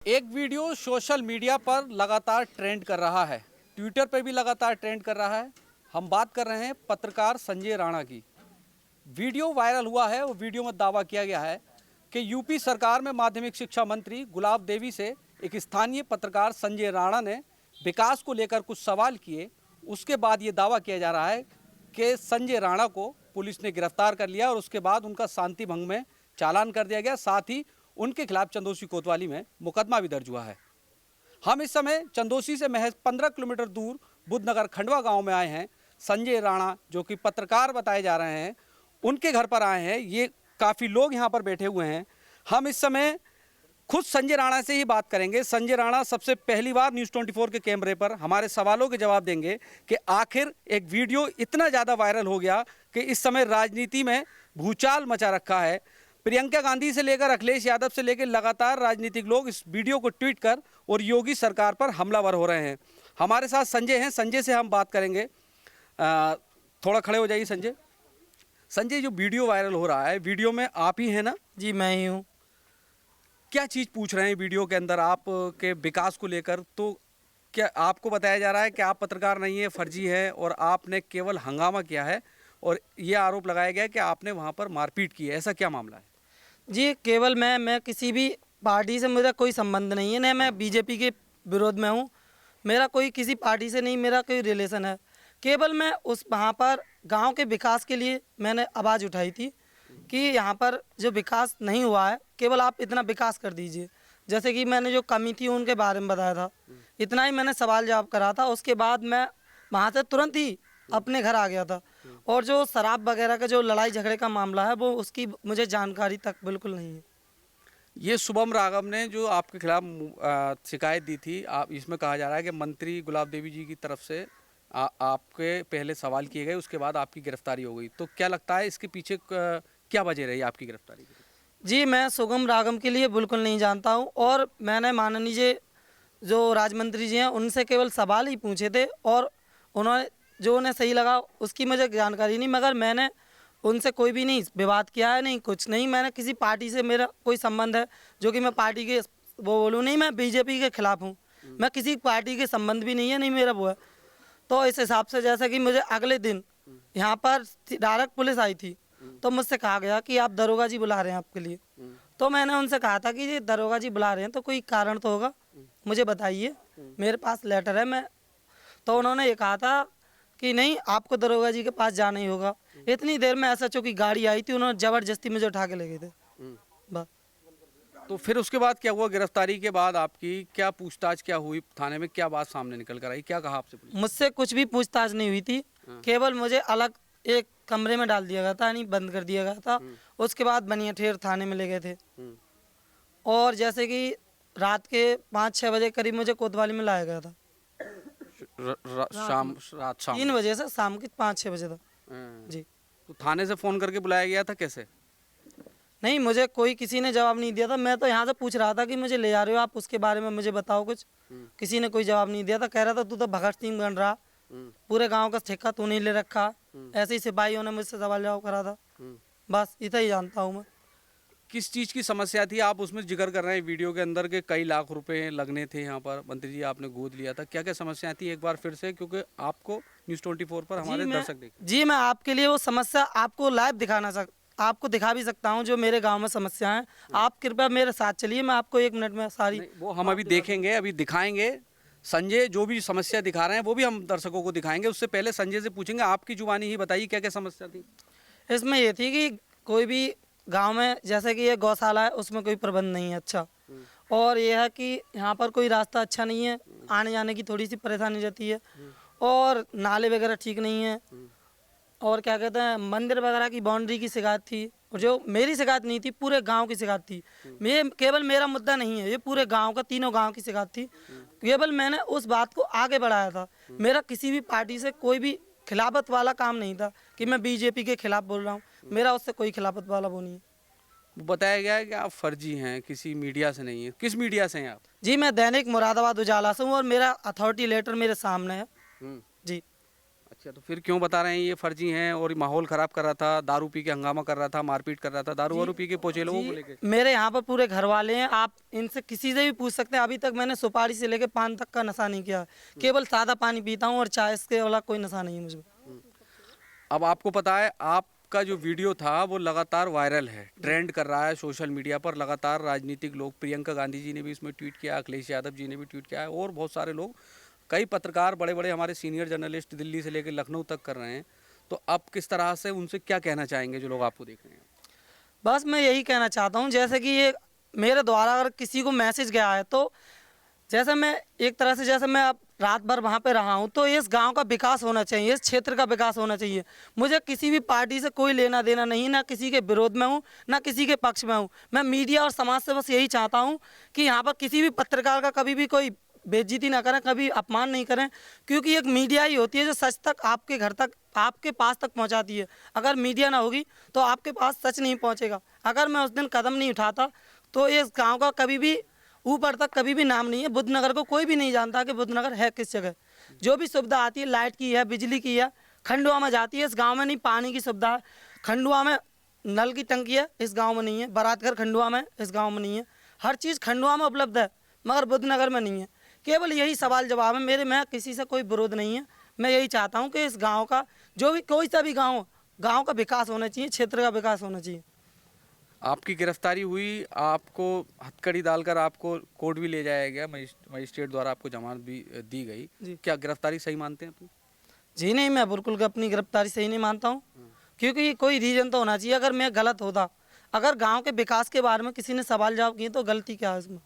एक video social media पर लगातार ट्रेंड कर रहा है, ट्विटर पर भी लगातार ट्रेंड कर रहा है। हम बात कर रहे हैं पत्रकार संजय राणा की। वीडियो वायरल हुआ है और वीडियो में दावा किया गया है कि यूपी सरकार में माध्यमिक शिक्षा मंत्री गुलाब देवी से एक स्थानीय पत्रकार संजय राणा ने विकास को लेकर कुछ सवाल किए। उसके बाद ये दावा किया जा रहा है कि संजय राणा को पुलिस ने गिरफ्तार कर लिया और उसके बाद उनका शांति भंग में चालान कर दिया गया। साथ ही उनके खिलाफ चंदोसी कोतवाली में मुकदमा भी दर्ज हुआ है। हम इस समय चंदोसी से महज 15 किलोमीटर दूर बुद्धनगर खंडवा गांव में आए हैं। संजय राणा जो कि पत्रकार बताए जा रहे हैं, उनके घर पर आए हैं। ये काफ़ी लोग यहाँ पर बैठे हुए हैं। हम इस समय खुद संजय राणा से ही बात करेंगे। संजय राणा सबसे पहली बार न्यूज़ 24 के कैमरे पर हमारे सवालों के जवाब देंगे कि आखिर एक वीडियो इतना ज़्यादा वायरल हो गया कि इस समय राजनीति में भूचाल मचा रखा है। प्रियंका गांधी से लेकर अखिलेश यादव से लेकर लगातार राजनीतिक लोग इस वीडियो को ट्वीट कर और योगी सरकार पर हमलावर हो रहे हैं। हमारे साथ संजय हैं, संजय से हम बात करेंगे। थोड़ा खड़े हो जाइए संजय। संजय, जो वीडियो वायरल हो रहा है, वीडियो में आप ही हैं ना? जी मैं ही हूँ। क्या चीज़ पूछ रहे हैं वीडियो के अंदर आप के विकास को लेकर? तो क्या आपको बताया जा रहा है कि आप पत्रकार नहीं है, फर्जी है और आपने केवल हंगामा किया है और ये आरोप लगाया गया है कि आपने वहाँ पर मारपीट की है, ऐसा क्या मामला है? जी केवल मैं किसी भी पार्टी से मेरा कोई संबंध नहीं है, न मैं बीजेपी के विरोध में हूँ। मेरा कोई किसी पार्टी से नहीं मेरा कोई रिलेशन है। केवल मैं उस वहाँ पर गांव के विकास के लिए मैंने आवाज़ उठाई थी कि यहाँ पर जो विकास नहीं हुआ है, केवल आप इतना विकास कर दीजिए। जैसे कि मैंने जो कमी थी उनके बारे में बताया था, इतना ही मैंने सवाल जवाब करा था। उसके बाद मैं वहाँ से तुरंत ही अपने घर आ गया था। और जो शराब वगैरह का जो लड़ाई झगड़े का मामला है, वो उसकी मुझे जानकारी तक बिल्कुल नहीं है। ये शुभम राघव ने जो आपके खिलाफ शिकायत दी थी, आप इसमें कहा जा रहा है कि मंत्री गुलाब देवी जी की तरफ से आपके पहले सवाल किए गए, उसके बाद आपकी गिरफ्तारी हो गई। तो क्या लगता है इसके पीछे क्या वजह रही आपकी गिरफ्तारी की? जी मैं शुभम राघव के लिए बिल्कुल नहीं जानता हूँ और मैंने माननीय जी जो राज्य मंत्री जी हैं उनसे केवल सवाल ही पूछे थे और उन्होंने जो उन्हें सही लगा उसकी मुझे जानकारी नहीं, मगर मैंने उनसे कोई भी नहीं विवाद किया है, नहीं कुछ नहीं। मैंने किसी पार्टी से मेरा कोई संबंध है जो कि मैं पार्टी के वो बोलूँ नहीं, मैं बीजेपी के खिलाफ हूँ। मैं किसी पार्टी के संबंध भी नहीं है, नहीं मेरा वो है। तो इस हिसाब से जैसा कि मुझे अगले दिन यहाँ पर डायरेक्ट पुलिस आई थी, तो मुझसे कहा गया कि आप दरोगा जी बुला रहे हैं आपके लिए। तो मैंने उनसे कहा था कि ये दरोगा जी बुला रहे हैं तो कोई कारण तो होगा, मुझे बताइए, मेरे पास लेटर है। मैं तो उन्होंने ये कहा था कि नहीं, आपको दरोगा जी के पास जाना ही होगा। इतनी देर में एसएचओ की गाड़ी आई थी, उन्होंने ज़बरदस्ती मुझे उठा के ले गए थे बस। तो फिर उसके बाद क्या हुआ? गिरफ्तारी के बाद आपकी क्या पूछताछ क्या हुई? थाने में क्या बात सामने निकल कर आई? क्या कहा आपसे पुलिस? मुझसे कुछ भी पूछताछ नहीं हुई थी। केवल मुझे अलग एक कमरे में डाल दिया गया था, नहीं बंद कर दिया गया था। उसके बाद बनियाठेर थाने में ले गए थे और जैसे कि रात के 5-6 बजे करीब मुझे कोतवाली में लाया गया था। रात शाम 3 बजे से शाम के 5-6 बजे तक। जी। तो थाने से फ़ोन करके बुलाया गया था, कैसे? नहीं, मुझे कोई किसी ने जवाब नहीं दिया था। मैं तो यहाँ से पूछ रहा था कि मुझे ले जा रहे हो आप, उसके बारे में मुझे बताओ कुछ। किसी ने कोई जवाब नहीं दिया था। कह रहा था तू तो भगत सिंह बन रहा, पूरे गांव का ठेका तू नहीं ले रखा। ऐसे ही सिपाहियों ने मुझसे सवाल जवाब करा था। बस इतना ही जानता हूँ मैं। किस चीज़ की समस्या थी? आप उसमें जिक्र कर रहे हैं वीडियो के अंदर के कई लाख रुपए लगने थे यहाँ पर, मंत्री जी आपने गोद लिया था। क्या क्या समस्या थी एक बार फिर से, क्योंकि आपको न्यूज़ 24 पर हमारे दर्शक देखें। जी मैं आपके लिए वो समस्या आपको लाइव आपको दिखा भी सकता हूँ जो मेरे गांव में समस्या है। आप कृपया मेरे साथ चलिए, मैं आपको 1 मिनट में सारी वो हम अभी देखेंगे, अभी दिखाएंगे। संजय जो भी समस्या दिखा रहे हैं वो भी हम दर्शकों को दिखाएंगे। उससे पहले संजय से पूछेंगे, आपकी जुबानी ही बताइए क्या क्या समस्या थी? इसमें ये थी कि कोई भी गांव में, जैसे कि ये गौशाला है, उसमें कोई प्रबंध नहीं है अच्छा। और ये है कि यहाँ पर कोई रास्ता अच्छा नहीं है, आने जाने की थोड़ी सी परेशानी रहती है और नाले वगैरह ठीक नहीं है। और क्या कहते हैं, मंदिर वगैरह की बाउंड्री की शिकायत थी, और जो मेरी शिकायत नहीं थी, पूरे गांव की शिकायत थी। ये केवल मेरा मुद्दा नहीं है, ये पूरे गांव का, तीनों गांव की शिकायत थी। केवल मैंने उस बात को आगे बढ़ाया था। मेरा किसी भी पार्टी से कोई भी खिलाफत वाला काम नहीं था कि मैं बीजेपी के खिलाफ बोल रहा हूँ। मेरा उससे कोई खिलाफत वाला वो नहीं है। बताया गया है कि आप फर्जी हैं, किसी मीडिया से नहीं है। किस मीडिया से हैं आप? जी मैं दैनिक मुरादाबाद उजाला से हूँ और मेरा अथॉरिटी लेटर मेरे सामने है। जी। अच्छा, तो फिर क्यों बता रहे हैं ये फर्जी हैं और माहौल खराब कर रहा था, दारू पी के हंगामा कर रहा था, मारपीट कर रहा था, दारू वारू पी के पहुंचे लोगों को लेके? मेरे यहाँ पर पूरे घर वाले हैं, आप इनसे किसी से भी पूछ सकते हैं। अभी तक मैंने सुपारी से लेके पान तक का नशा नहीं किया, केवल सादा पानी पीता हूँ और चाय, इसके वाला कोई नशा नहीं है मुझे। अब आपको पता है आपका जो वीडियो था वो लगातार वायरल है, ट्रेंड कर रहा है सोशल मीडिया पर। लगातार राजनीतिक लोग, प्रियंका गांधी जी ने भी इसमें ट्वीट किया, अखिलेश यादव जी ने भी ट्वीट किया है और बहुत सारे लोग, कई पत्रकार, बड़े बड़े हमारे सीनियर जर्नलिस्ट दिल्ली से लेकर लखनऊ तक कर रहे हैं। तो अब किस तरह से उनसे क्या कहना चाहेंगे जो लोग आपको देख रहे हैं? बस मैं यही कहना चाहता हूँ, जैसे कि ये मेरे द्वारा अगर किसी को मैसेज गया है, तो जैसे मैं एक तरह से, जैसे मैं अब रात भर वहाँ पे रहा हूँ, तो इस गांव का विकास होना चाहिए, इस क्षेत्र का विकास होना चाहिए। मुझे किसी भी पार्टी से कोई लेना देना नहीं, ना किसी के विरोध में हूँ, ना किसी के पक्ष में हूँ। मैं मीडिया और समाज से बस यही चाहता हूँ कि यहाँ पर किसी भी पत्रकार का कभी भी कोई बेइज्जती ना करें, कभी अपमान नहीं करें, क्योंकि एक मीडिया ही होती है जो सच तक, आपके घर तक, आपके पास तक पहुँचाती है। अगर मीडिया ना होगी तो आपके पास सच नहीं पहुँचेगा। अगर मैं उस दिन कदम नहीं उठाता तो इस गाँव का कभी भी ऊपर तक कभी भी नाम नहीं है। बुद्धनगर को कोई भी नहीं जानता कि बुद्धनगर है किस जगह। जो भी सुविधा आती है, लाइट की है, बिजली की है, खंडुआ में जाती है, इस गांव में नहीं। पानी की सुविधा है, खंडुआ में नल की टंकी है, इस गांव में नहीं है। बारातघर खंडुआ में, इस गांव में नहीं है। हर चीज़ खंडुआ में उपलब्ध है, मगर बुद्धनगर में नहीं है। केवल यही सवाल जवाब है मेरे। मैं किसी से कोई विरोध नहीं है, मैं यही चाहता हूँ कि इस गाँव का, जो भी कोई सा भी गाँव का विकास होना चाहिए, क्षेत्र का विकास होना चाहिए। आपकी गिरफ्तारी हुई, आपको हथकड़ी डालकर आपको कोर्ट भी ले जाया गया, मजिस्ट्रेट द्वारा आपको जमानत भी दी गई। क्या गिरफ्तारी सही मानते हैं अपनी? जी नहीं, मैं बिल्कुल अपनी गिरफ्तारी सही नहीं मानता हूँ, क्योंकि कोई रीजन तो होना चाहिए। अगर मैं गलत होता, अगर गांव के विकास के बारे में किसी ने सवाल जवाब किए, तो गलती क्या है इसमें?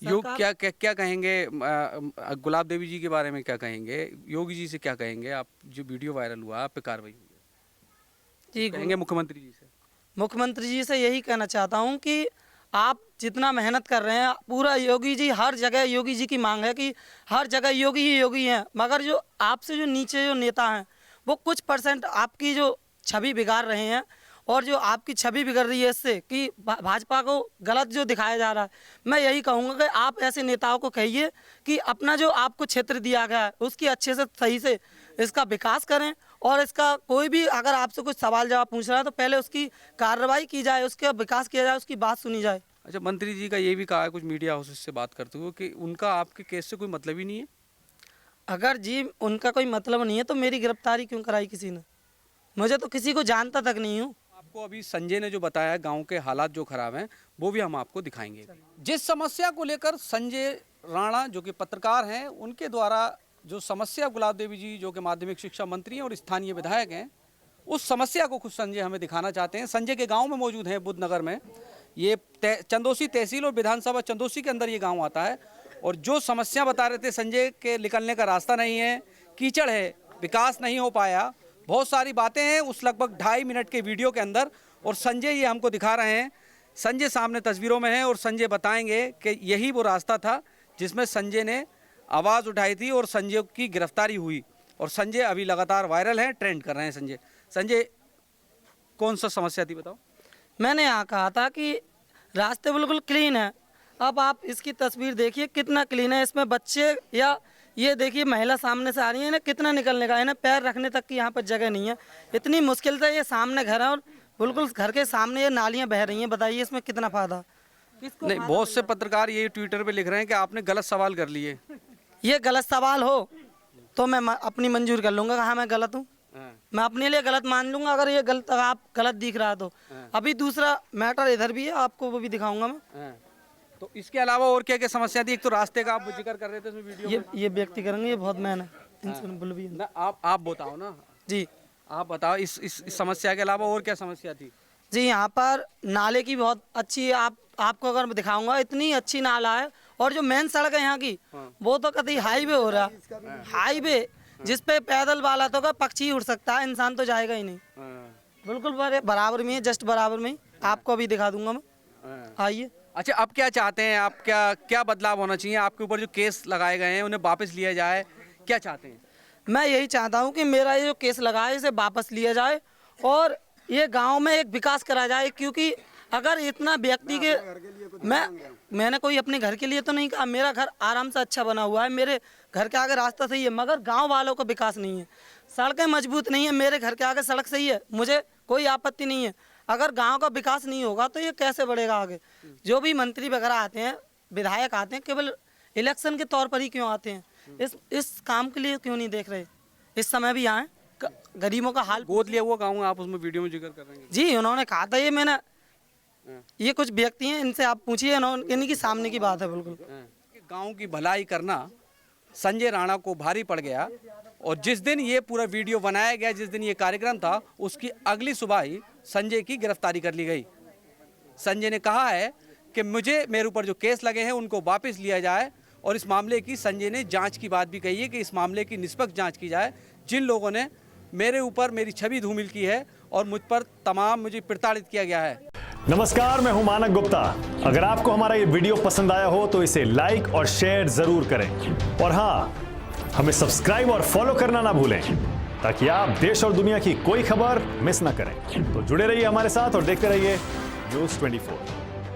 क्या कहेंगे गुलाब देवी जी के बारे में? क्या कहेंगे योगी जी से? क्या कहेंगे आप, जो वीडियो वायरल हुआ, आप पे कार्रवाई हुई है? जी, कहेंगे मुख्यमंत्री जी से? मुख्यमंत्री जी से यही कहना चाहता हूँ कि आप जितना मेहनत कर रहे हैं, पूरा योगी जी, हर जगह योगी जी की मांग है कि हर जगह योगी ही योगी हैं। मगर जो आपसे जो नीचे जो नेता हैं, वो कुछ % आपकी जो छवि बिगाड़ रहे हैं, और जो आपकी छवि बिगड़ रही है इससे कि भाजपा को गलत जो दिखाया जा रहा है। मैं यही कहूँगा कि आप ऐसे नेताओं को कहिए कि अपना जो आपको क्षेत्र दिया गया है, उसकी अच्छे से, सही से इसका विकास करें, और इसका कोई भी अगर आपसे कुछ सवाल जवाब पूछ रहा है, तो पहले उसकी कार्रवाई की जाए, उसका विकास किया जाए, उसकी बात सुनी जाए। अच्छा, मंत्री जी का ये भी कहा है कुछ मीडिया हाउस से बात करते हुए कि उनका आपके केस से कोई मतलब ही नहीं है। अगर जी उनका कोई मतलब नहीं है, तो मेरी गिरफ्तारी क्यों कराई किसी ने? मुझे तो किसी को जानता तक नहीं हूँ। आपको अभी संजय ने जो बताया, गांव के हालात जो खराब हैं, वो भी हम आपको दिखाएंगे। जिस समस्या को लेकर संजय राणा जो कि पत्रकार हैं, उनके द्वारा जो समस्या गुलाब देवी जी जो कि माध्यमिक शिक्षा मंत्री हैं और स्थानीय विधायक हैं, उस समस्या को खुद संजय हमें दिखाना चाहते हैं। संजय के गांव में मौजूद हैं, बुद्धनगर में। ये चंदौसी तहसील और विधानसभा चंदौसी के अंदर ये गांव आता है। और जो समस्या बता रहे थे, संजय के निकलने का रास्ता नहीं है, कीचड़ है, विकास नहीं हो पाया, बहुत सारी बातें हैं उस लगभग 2.5 मिनट के वीडियो के अंदर। और संजय ये हमको दिखा रहे हैं, संजय सामने तस्वीरों में है, और संजय बताएंगे कि यही वो रास्ता था जिसमें संजय ने आवाज़ उठाई थी और संजय की गिरफ्तारी हुई। और संजय अभी लगातार वायरल है, ट्रेंड कर रहे हैं संजय कौन सा समस्या थी बताओ? मैंने यहाँ कहा था कि रास्ते बिल्कुल क्लीन है। अब आप इसकी तस्वीर देखिए कितना क्लीन है। इसमें बच्चे, या ये देखिए महिला सामने से आ रही है ना, कितना निकलने का है ना, पैर रखने तक की यहाँ पर जगह नहीं है। इतनी मुश्किल से ये सामने घर है, और बिल्कुल घर के सामने ये नालियाँ बह रही हैं। बताइए इसमें कितना फायदा? नहीं, बहुत से पत्रकार ये ट्विटर पे लिख रहे हैं कि आपने गलत सवाल कर लिए। ये गलत सवाल हो तो मैं अपनी मंजूर कर लूँगा कि हाँ मैं गलत हूँ, मैं अपने लिए गलत मान लूँगा अगर ये गलत, आप गलत दिख रहा है तो। अभी दूसरा मैटर इधर भी है, आपको वो भी दिखाऊंगा मैं। तो इसके अलावा और क्या क्या समस्या थी? एक तो रास्ते का आप जिक्र कर रहे थे इसमें वीडियो ये व्यक्ति करेंगे, ये बहुत मैन है, इनसे बुल भी है। ना, आप बताओ ना जी, आप बताओ इस समस्या के अलावा और क्या समस्या थी? जी यहाँ पर नाले की बहुत अच्छी, आपको अगर मैं दिखाऊंगा, इतनी अच्छी नाला है। और जो मेन सड़क है यहाँ की, वो तो कभी हाईवे हो रहा है, हाईवे जिस पे पैदल वाला तो का पक्षी उड़ सकता है, इंसान तो जाएगा ही नहीं। बिल्कुल बराबर में है, जस्ट बराबर में ही। आपको अभी दिखा दूंगा मैं, आइए। अच्छा, अब क्या चाहते हैं आप? क्या बदलाव होना चाहिए? आपके ऊपर जो केस लगाए गए हैं उन्हें वापस लिया जाए, क्या चाहते हैं? मैं यही चाहता हूँ कि मेरा ये जो केस लगा है इसे वापस लिया जाए, और ये गांव में एक विकास करा जाए। क्योंकि अगर इतना व्यक्ति के मैंने कोई अपने घर के लिए तो नहीं कहा, मेरा घर आराम से अच्छा बना हुआ है, मेरे घर के आगे रास्ता सही है, मगर गांव वालों का विकास नहीं है, सड़कें मजबूत नहीं है। मेरे घर के आगे सड़क सही है, मुझे कोई आपत्ति नहीं है। अगर गांव का विकास नहीं होगा तो ये कैसे बढ़ेगा आगे। जो भी मंत्री वगैरह आते हैं, विधायक आते हैं, केवल इलेक्शन के तौर पर ही क्यों आते हैं, इस काम के लिए क्यों नहीं देख रहे। इस समय भी आए, गरीबों का हाल। गोद लिया हुआ गाँव आप उसमें वीडियो में जिक्र कर रहे हैं। जी, उन्होंने कहा था, ये मैंने, ये कुछ व्यक्ति हैं, इनसे आप पूछिए, इनकी सामने की बात है बिल्कुल। गांव की भलाई करना संजय राणा को भारी पड़ गया, और जिस दिन ये पूरा वीडियो बनाया गया, जिस दिन ये कार्यक्रम था, उसकी अगली सुबह ही संजय की गिरफ्तारी कर ली गई। संजय ने कहा है कि मेरे ऊपर जो केस लगे हैं उनको वापस लिया जाए, और इस मामले की संजय ने जांच की बात भी कही है कि इस मामले की निष्पक्ष जांच की जाए। जिन लोगों ने मेरे ऊपर मेरी छवि धूमिल की है और मुझे प्रताड़ित किया गया है। नमस्कार, मैं हूं मानक गुप्ता। अगर आपको हमारा ये वीडियो पसंद आया हो तो इसे लाइक और शेयर जरूर करें, और हाँ, हमें सब्सक्राइब और फॉलो करना ना भूलें, ताकि आप देश और दुनिया की कोई खबर मिस ना करें। तो जुड़े रहिए हमारे साथ और देखते रहिए न्यूज़ 24।